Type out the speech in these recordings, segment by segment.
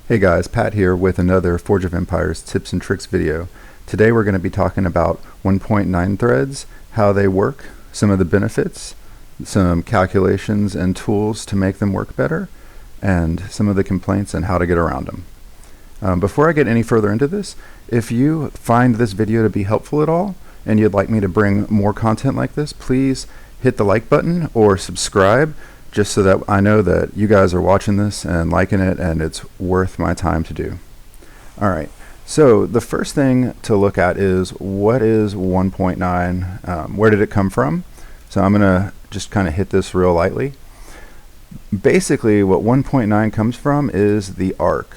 Hey guys, Pat here with another Forge of Empires tips and tricks video. Today we're going to be talking about 1.9 threads, how they work, some of the benefits, some calculations and tools to make them work better, and some of the complaints and how to get around them. Before I get any further into this, if you find this video to be helpful at all and you'd like me to bring more content like this, please hit the like button or subscribe, just so that I know that you guys are watching this and liking it and it's worth my time to do. Alright, so the first thing to look at is what is 1.9? Where did it come from? So I'm going to just kind of hit this real lightly. Basically what 1.9 comes from is the arc.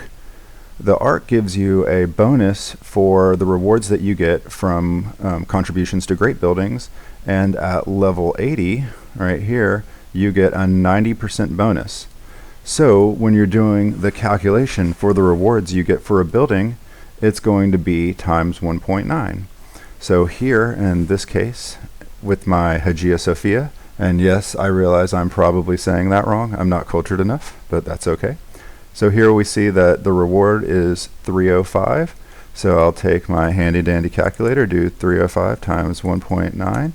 The arc gives you a bonus for the rewards that you get from contributions to great buildings, and at level 80 right here you get a 90% bonus. So when you're doing the calculation for the rewards you get for a building, it's going to be times 1.9. So here in this case with my Hagia Sophia, and yes, I realize I'm probably saying that wrong, I'm not cultured enough, but that's okay. So here we see that the reward is 305. So I'll take my handy dandy calculator, do 305 times 1.9,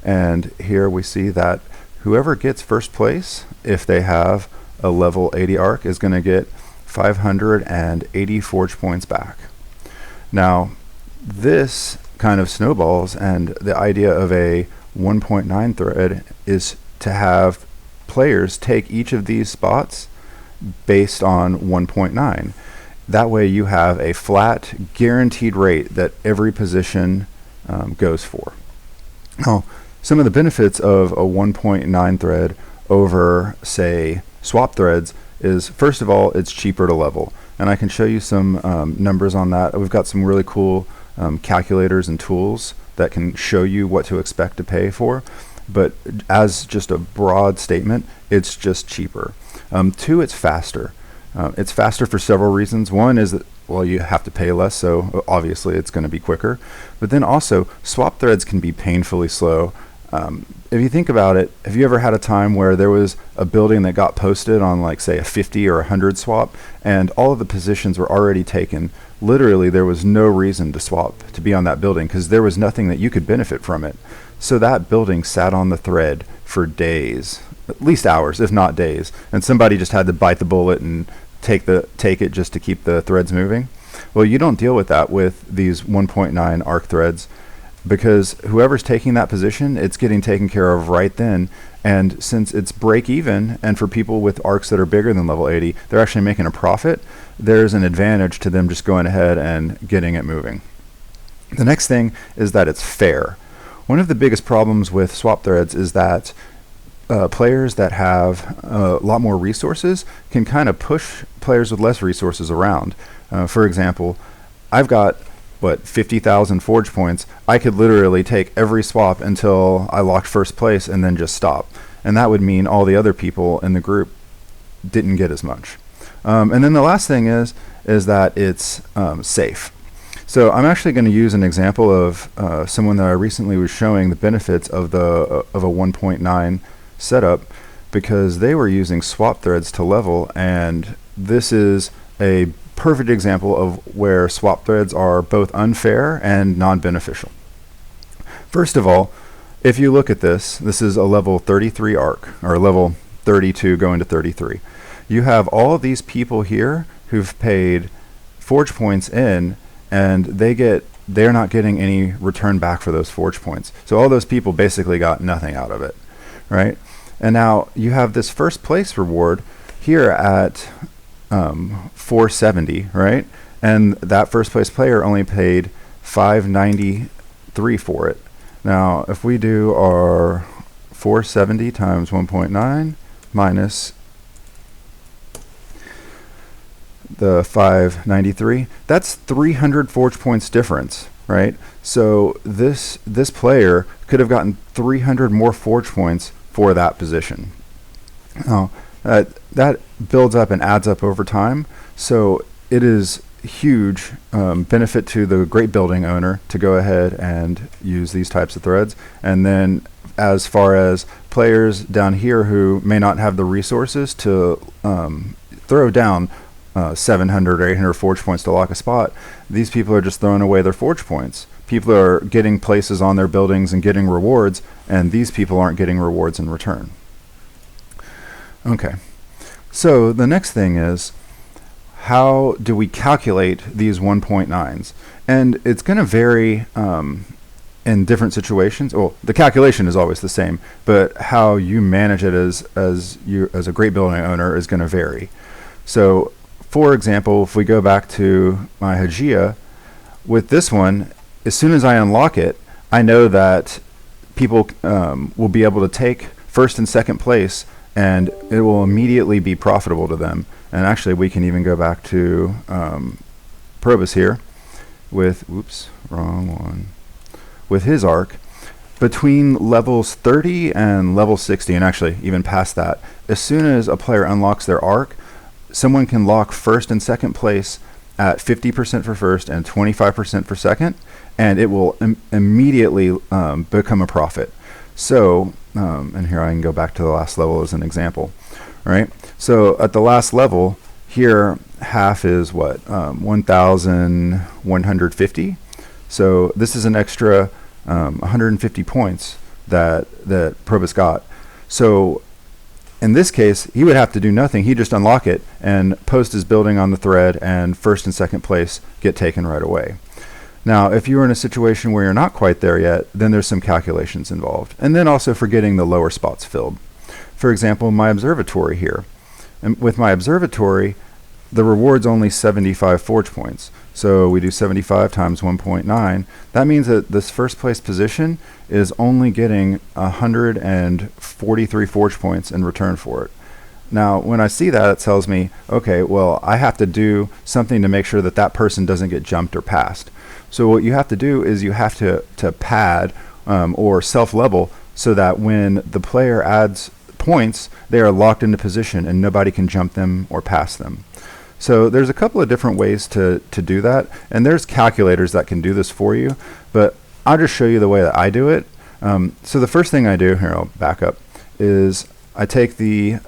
and here we see that whoever gets first place, if they have a level 80 arc, is going to get 580 forge points back. Now, this kind of snowballs, and the idea of a 1.9 thread is to have players take each of these spots based on 1.9. That way you have a flat, guaranteed rate that every position goes for. Now, some of the benefits of a 1.9 thread over, say, swap threads is, first of all, it's cheaper to level. And I can show you some numbers on that. We've got some really cool calculators and tools that can show you what to expect to pay for. But as just a broad statement, it's just cheaper. Two, it's faster. It's faster for several reasons. One is that, well, you have to pay less, so obviously it's going to be quicker. But then also, swap threads can be painfully slow. If you think about it, have you ever had a time where there was a building that got posted on, like, say, a 50 or 100 swap, and all of the positions were already taken? Literally, there was no reason to swap to be on that building because there was nothing that you could benefit from it. So that building sat on the thread for days, at least hours, if not days, and somebody just had to bite the bullet and take it just to keep the threads moving. Well, you don't deal with that with these 1.9 arc threads, because whoever's taking that position, it's getting taken care of right then. And since it's break even, and for people with arcs that are bigger than level 80, they're actually making a profit, there's an advantage to them just going ahead and getting it moving. The next thing is that it's fair. One of the biggest problems with swap threads is that players that have a lot more resources can kind of push players with less resources around. For example, I've got 50,000 forge points. I could literally take every swap until I locked first place and then just stop, and that would mean all the other people in the group didn't get as much. And then the last thing is that it's safe. So I'm actually going to use an example of someone that I recently was showing the benefits of a 1.9 setup, because they were using swap threads to level, and this is a perfect example of where swap threads are both unfair and non-beneficial. First of all, if you look at this is a level 33 arc, or level 32 going to 33. You have all of these people here who've paid forge points in, and they're not getting any return back for those forge points. So all those people basically got nothing out of it, right? And now you have this first place reward here at 470, right? And that first place player only paid 593 for it. Now, if we do our 470 times 1.9 minus the 593, that's 300 forge points difference, right? So this player could have gotten 300 more forge points for that position. Now, that builds up and adds up over time, so it is huge benefit to the great building owner to go ahead and use these types of threads. And then as far as players down here who may not have the resources to throw down 700 or 800 forge points to lock a spot. These people are just throwing away their forge points. People are getting places on their buildings and getting rewards, and these people aren't getting rewards in return. Okay, so the next thing is, how do we calculate these 1.9s? And it's going to vary in different situations. Well, the calculation is always the same, but how you manage it as a great building owner is going to vary. So, for example, if we go back to my Hagia, with this one, as soon as I unlock it, I know that people will be able to take first and second place, and it will immediately be profitable to them. And actually, we can even go back to Probus here with, oops, wrong one, with his arc. Between levels 30 and level 60, and actually even past that, as soon as a player unlocks their arc, someone can lock first and second place at 50% for first and 25% for second, and it will immediately become a profit. So, and here I can go back to the last level as an example, right? So at the last level, here half is what, 1,150. So this is an extra 150 points that Probus got. So in this case, he would have to do nothing. He'd just unlock it and post his building on the thread, and first and second place get taken right away. Now, if you're in a situation where you're not quite there yet, then there's some calculations involved. And then also for getting the lower spots filled. For example, my observatory here. And with my observatory, the reward's only 75 forge points. So we do 75 times 1.9. That means that this first place position is only getting 143 forge points in return for it. Now, when I see that, it tells me, okay, well, I have to do something to make sure that that person doesn't get jumped or passed. So what you have to do is you have to pad or self-level so that when the player adds points, they are locked into position and nobody can jump them or pass them. So there's a couple of different ways to do that, and there's calculators that can do this for you, but I'll just show you the way that I do it. So the first thing I do, here I'll back up, is I take the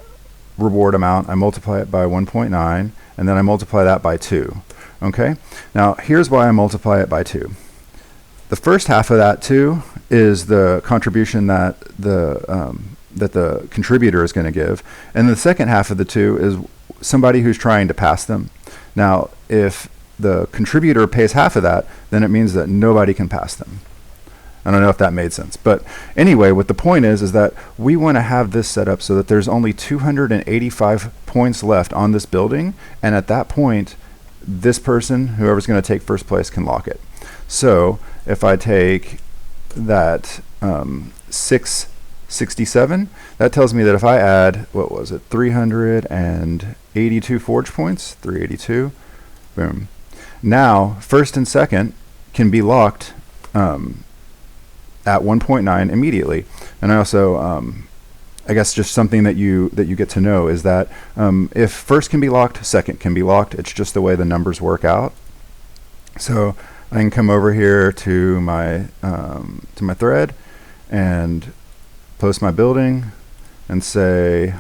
reward amount, I multiply it by 1.9, and then I multiply that by 2. Okay, now here's why I multiply it by 2. The first half of that 2 is the contribution that the contributor is going to give, and the second half of the 2 is somebody who's trying to pass them. Now, if the contributor pays half of that, then it means that nobody can pass them. I don't know if that made sense, but anyway, what the point is that we want to have this set up so that there's only 285 points left on this building, and at that point, this person, whoever's going to take first place, can lock it. So if I take that 667, that tells me that if I add, what was it, 382 forge points, 382, boom. Now, first and second can be locked at 1.9 immediately. And I also, I guess just something that you get to know is that if first can be locked, second can be locked. It's just the way the numbers work out. So I can come over here to my thread and post my building and say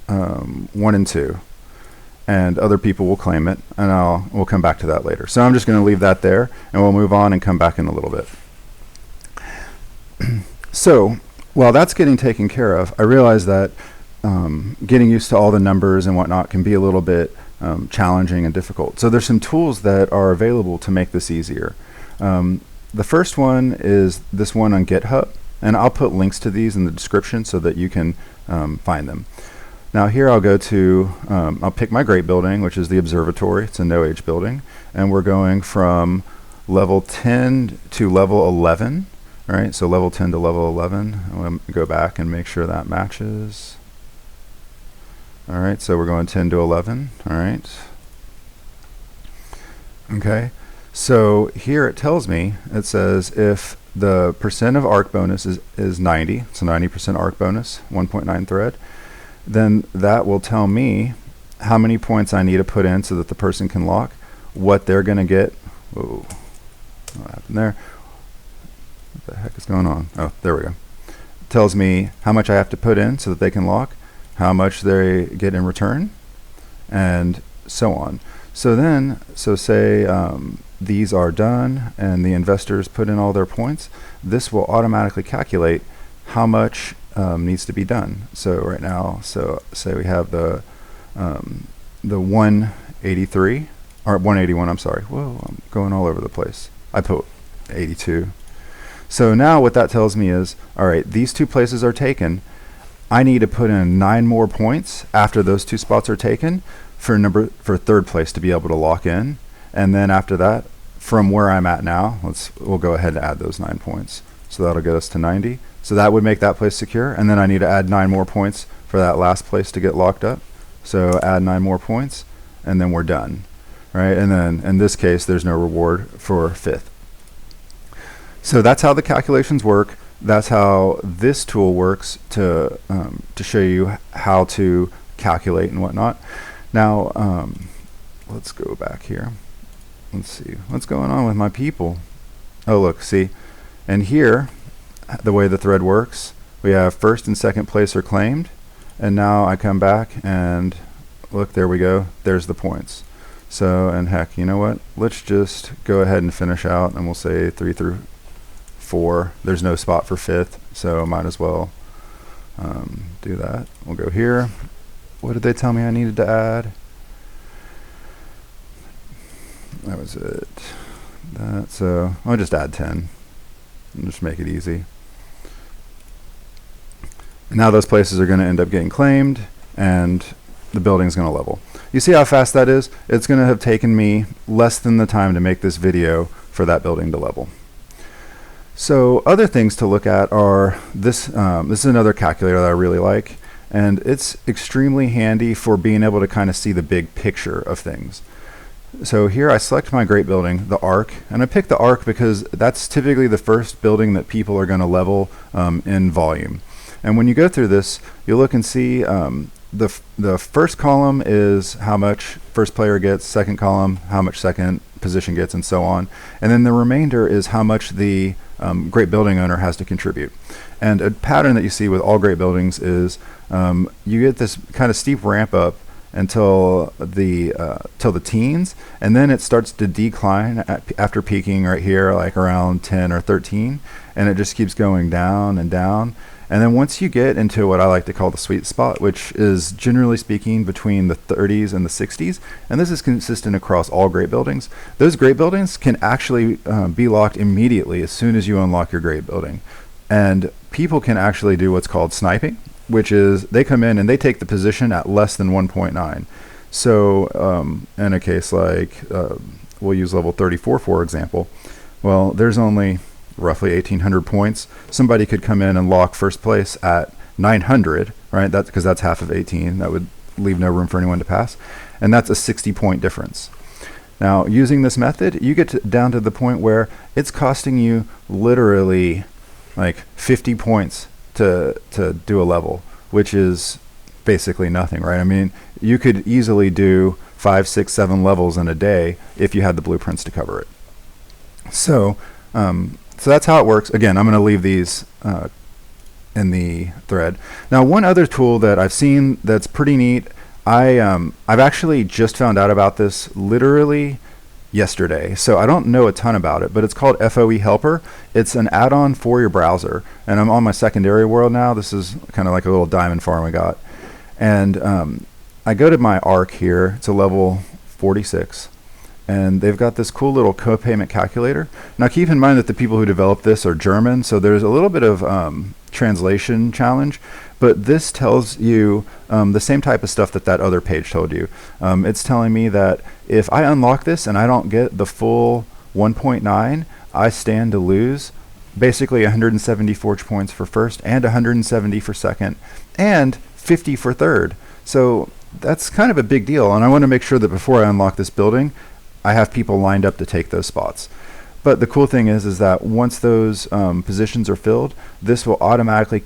1 and 2, and other people will claim it, and we'll come back to that later. So I'm just going to leave that there, and we'll move on and come back in a little bit. So while that's getting taken care of, I realize that getting used to all the numbers and whatnot can be a little bit challenging and difficult. So there's some tools that are available to make this easier. The first one is this one on GitHub, and I'll put links to these in the description so that you can find them. Now here I'll go to, I'll pick my great building, which is the observatory. It's a no-age building, and we're going from level 10 to level 11. All right, so level 10 to level 11. I'm going to go back and make sure that matches. All right, so we're going 10 to 11. All right. Okay, so here it tells me, it says if the percent of arc bonus is 90, so 90% arc bonus, 1.9 thread, then that will tell me how many points I need to put in so that the person can lock, what they're going to get. Whoa, what happened there? What the heck is going on? Oh, there we go. It tells me how much I have to put in so that they can lock, how much they get in return, and so on. So say these are done and the investors put in all their points. This will automatically calculate how much needs to be done. So right now, so say we have the 183 or 181. I'm sorry. Whoa, I'm going all over the place. I put 82. So now what that tells me is, all right, these two places are taken. I need to put in 9 more points after those 2 spots are taken for third place to be able to lock in. And then after that, from where I'm at now, we'll go ahead and add those 9 points. So that'll get us to 90. So that would make that place secure. And then I need to add 9 more points for that last place to get locked up. So add 9 more points, and then we're done, right? And then in this case, there's no reward for 5th. So that's how the calculations work. That's how this tool works to show you how to calculate and whatnot. Now, let's go back here. Let's see what's going on with my people. Oh, look, see, and here, the way the thread works, we have first and second place are claimed, and now I come back and look, there we go. There's the points. So, and heck, you know what? Let's just go ahead and finish out, and we'll say 3 through 4. There's no spot for 5th, so might as well do that. We'll go here. What did they tell me I needed to add? That was it. So I'll just add 10 and just make it easy. Now those places are going to end up getting claimed, and the building's going to level. You see how fast that is? It's going to have taken me less than the time to make this video for that building to level. So other things to look at are this. This is another calculator that I really like, and it's extremely handy for being able to kind of see the big picture of things. So here I select my great building, the Arc, and I pick the Arc because that's typically the first building that people are going to level in volume. And when you go through this, you'll look and see the first column is how much first player gets, second column how much second position gets, and so on. And then the remainder is how much the great building owner has to contribute. And a pattern that you see with all great buildings is you get this kind of steep ramp up until the teens, and then it starts to decline after peaking right here, like around 10 or 13, and it just keeps going down and down. And then once you get into what I like to call the sweet spot, which is generally speaking between the 30s and the 60s, and this is consistent across all great buildings, those great buildings can actually be locked immediately as soon as you unlock your great building. And people can actually do what's called sniping, which is they come in and they take the position at less than 1.9. So in a case like, we'll use level 34 for example, well, there's only roughly 1,800 points. Somebody could come in and lock first place at 900, right? That's because that's half of 18. That would leave no room for anyone to pass. And that's a 60-point difference. Now, using this method, you get down to the point where it's costing you literally like 50 points to do a level, which is basically nothing, right? I mean, you could easily do 5, 6, 7 levels in a day if you had the blueprints to cover it. So that's how it works. Again, I'm going to leave these in the thread. Now, one other tool that I've seen that's pretty neat, I've actually just found out about this literally yesterday, so I don't know a ton about it, but it's called FOE Helper. It's an add-on for your browser, and I'm on my secondary world now. This is kind of like a little diamond farm we got. And I go to my Arc here. It's a level 46. And they've got this cool little co-payment calculator. Now keep in mind that the people who developed this are German, so there's a little bit of translation challenge, but this tells you the same type of stuff that other page told you. It's telling me that if I unlock this and I don't get the full 1.9, I stand to lose basically 170 forge points for first and 170 for second and 50 for third. So that's kind of a big deal, and I want to make sure that before I unlock this building, I have people lined up to take those spots. But the cool thing is that once those positions are filled, this will automatically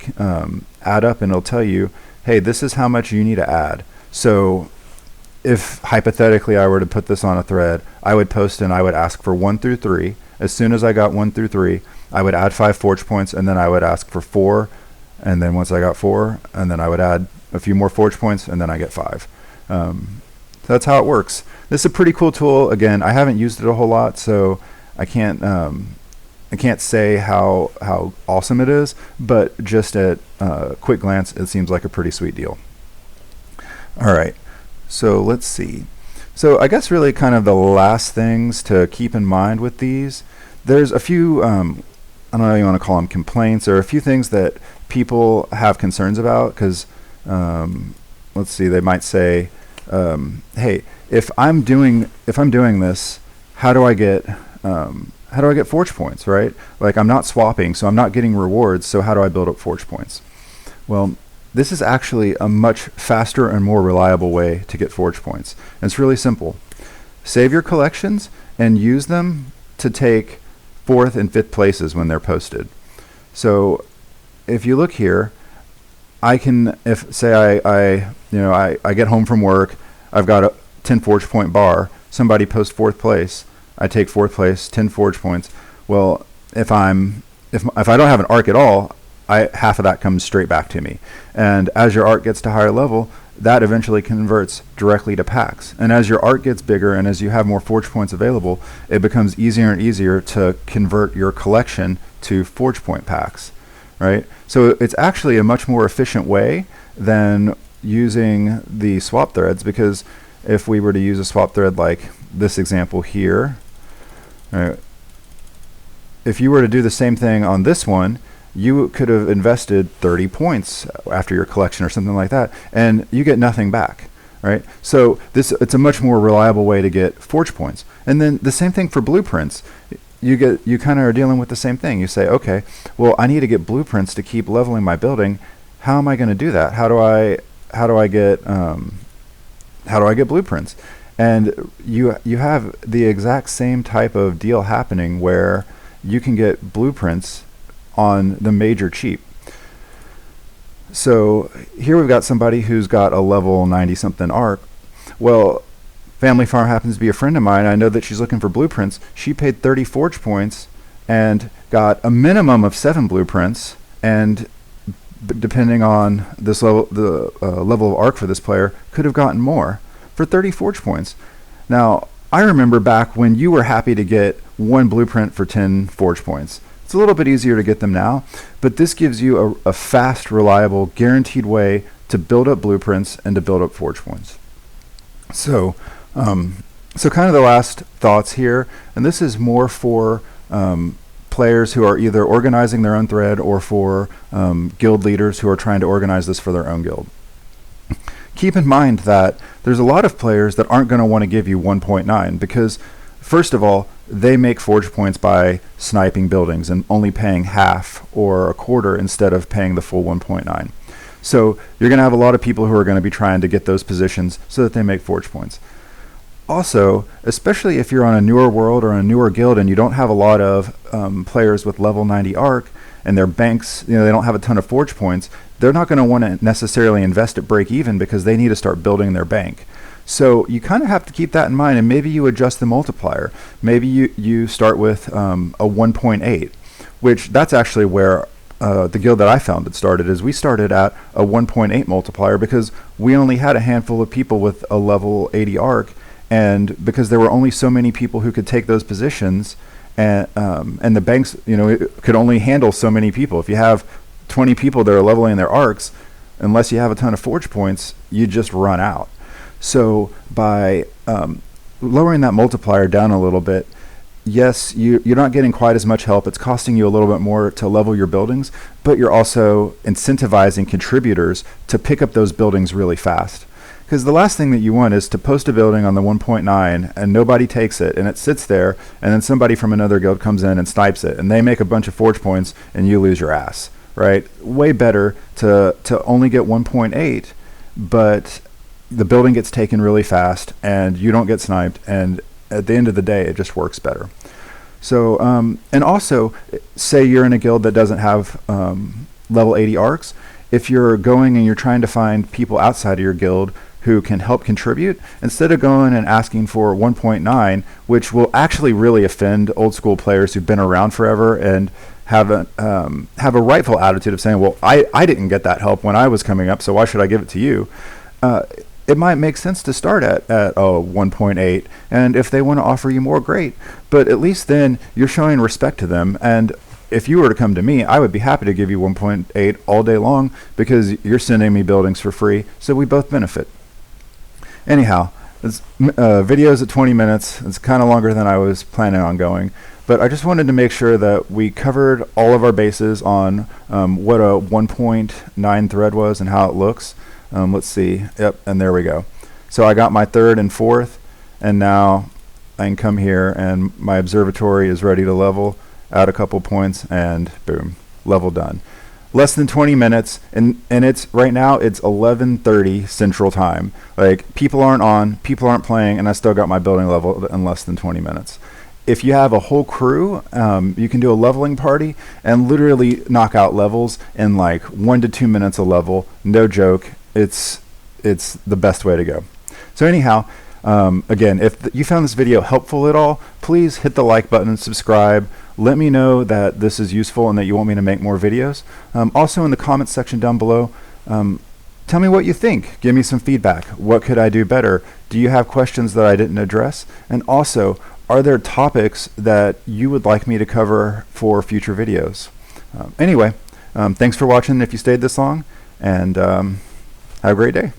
add up, and it'll tell you, hey, this is how much you need to add. So if hypothetically I were to put this on a thread, I would post and I would ask for 1 through 3. As soon as I got 1 through 3, I would add 5 forge points, and then I would ask for 4, and then once I got 4, and then I would add a few more forge points, and then I get 5. So that's how it works. This is a pretty cool tool. Again, I haven't used it a whole lot, so I can't say how awesome it is, but just at quick glance, it seems like a pretty sweet deal. All right, so let's see. So I guess really kind of the last things to keep in mind with these, there's a few, I don't know how you want to call them, complaints, or a few things that people have concerns about, because let's see, they might say, hey, if I'm doing this, how do I get forge points, right? Like, I'm not swapping, so I'm not getting rewards, so how do I build up forge points? Well, this is actually a much faster and more reliable way to get forge points. And it's really simple. Save your collections and use them to take 4th and 5th places when they're posted. So if you look here, I can, if say I get home from work, I've got a 10 forge point bar, somebody posts 4th place, I take 4th place, 10 forge points. Well, if I don't have an arc at all, half of that comes straight back to me. And as your arc gets to higher level, that eventually converts directly to packs. And as your arc gets bigger and as you have more forge points available, it becomes easier and easier to convert your collection to forge point packs, right? So it's actually a much more efficient way than using the swap threads, because if we were to use a swap thread like this example here, right, if you were to do the same thing on this one, you could have invested 30 points after your collection or something like that, and you get nothing back, right? So it's a much more reliable way to get forge points. And then the same thing for blueprints. You kind of are dealing with the same thing. You say, okay, well, I need to get blueprints to keep leveling my building. How am I going to do that? How do I get blueprints? And you have the exact same type of deal happening where you can get blueprints on the major cheap. So here we've got somebody who's got a level 90 something arc. Well, Family Farm happens to be a friend of mine. I know that she's looking for blueprints. She paid 30 forge points and got a minimum of 7 blueprints, and depending on this level, the level of arc for this player, could have gotten more for 30 forge points. Now, I remember back when you were happy to get 1 blueprint for 10 forge points. It's a little bit easier to get them now, but this gives you a fast, reliable, guaranteed way to build up blueprints and to build up forge points. So kind of the last thoughts here, and this is more for players who are either organizing their own thread or for guild leaders who are trying to organize this for their own guild. Keep in mind that there's a lot of players that aren't going to want to give you 1.9 because, first of all, they make forge points by sniping buildings and only paying half or a quarter instead of paying the full 1.9. So you're going to have a lot of people who are going to be trying to get those positions so that they make forge points. Also, especially if you're on a newer world or a newer guild and you don't have a lot of players with level 90 arc and their banks, they don't have a ton of forge points, they're not going to want to necessarily invest at break even because they need to start building their bank. So you kind of have to keep that in mind, and maybe you adjust the multiplier. Maybe you start with a 1.8, which that's actually where the guild that I founded started, is we started at a 1.8 multiplier because we only had a handful of people with a level 80 arc, and because there were only so many people who could take those positions, and the banks, it could only handle so many people. If you have 20 people that are leveling their arcs, unless you have a ton of forge points, you just run out. So by lowering that multiplier down a little bit, yes, you're not getting quite as much help. It's costing you a little bit more to level your buildings, but you're also incentivizing contributors to pick up those buildings really fast. Because the last thing that you want is to post a building on the 1.9 and nobody takes it and it sits there, and then somebody from another guild comes in and snipes it and they make a bunch of forge points and you lose your ass, right? Way better to only get 1.8, but the building gets taken really fast and you don't get sniped, and at the end of the day it just works better. So and also, say you're in a guild that doesn't have level 80 arcs. If you're going and you're trying to find people outside of your guild who can help contribute, instead of going and asking for 1.9, which will actually really offend old school players who've been around forever and have a rightful attitude of saying, well, I didn't get that help when I was coming up, so why should I give it to you? it might make sense to start at 1.8, and if they want to offer you more, great. But at least then you're showing respect to them, and if you were to come to me, I would be happy to give you 1.8 all day long because you're sending me buildings for free, so we both benefit. Anyhow, this video's at 20 minutes. It's kind of longer than I was planning on going, but I just wanted to make sure that we covered all of our bases on what a 1.9 thread was and how it looks. Let's see. Yep, and there we go. So I got my third and fourth, and now I can come here and my observatory is ready to level, add a couple points, and boom, level done. Less than 20 minutes, and it's right now it's 11:30 Central Time. Like, people aren't on, people aren't playing, and I still got my building level in less than 20 minutes. If you have a whole crew, you can do a leveling party and literally knock out levels in like 1 to 2 minutes a level. No joke. It's the best way to go. So anyhow, again, if you found this video helpful at all, please hit the like button and subscribe. Let me know that this is useful and that you want me to make more videos. Also in the comments section down below, tell me what you think. Give me some feedback. What could I do better? Do you have questions that I didn't address? And also, are there topics that you would like me to cover for future videos? Anyway, thanks for watching if you stayed this long, and have a great day.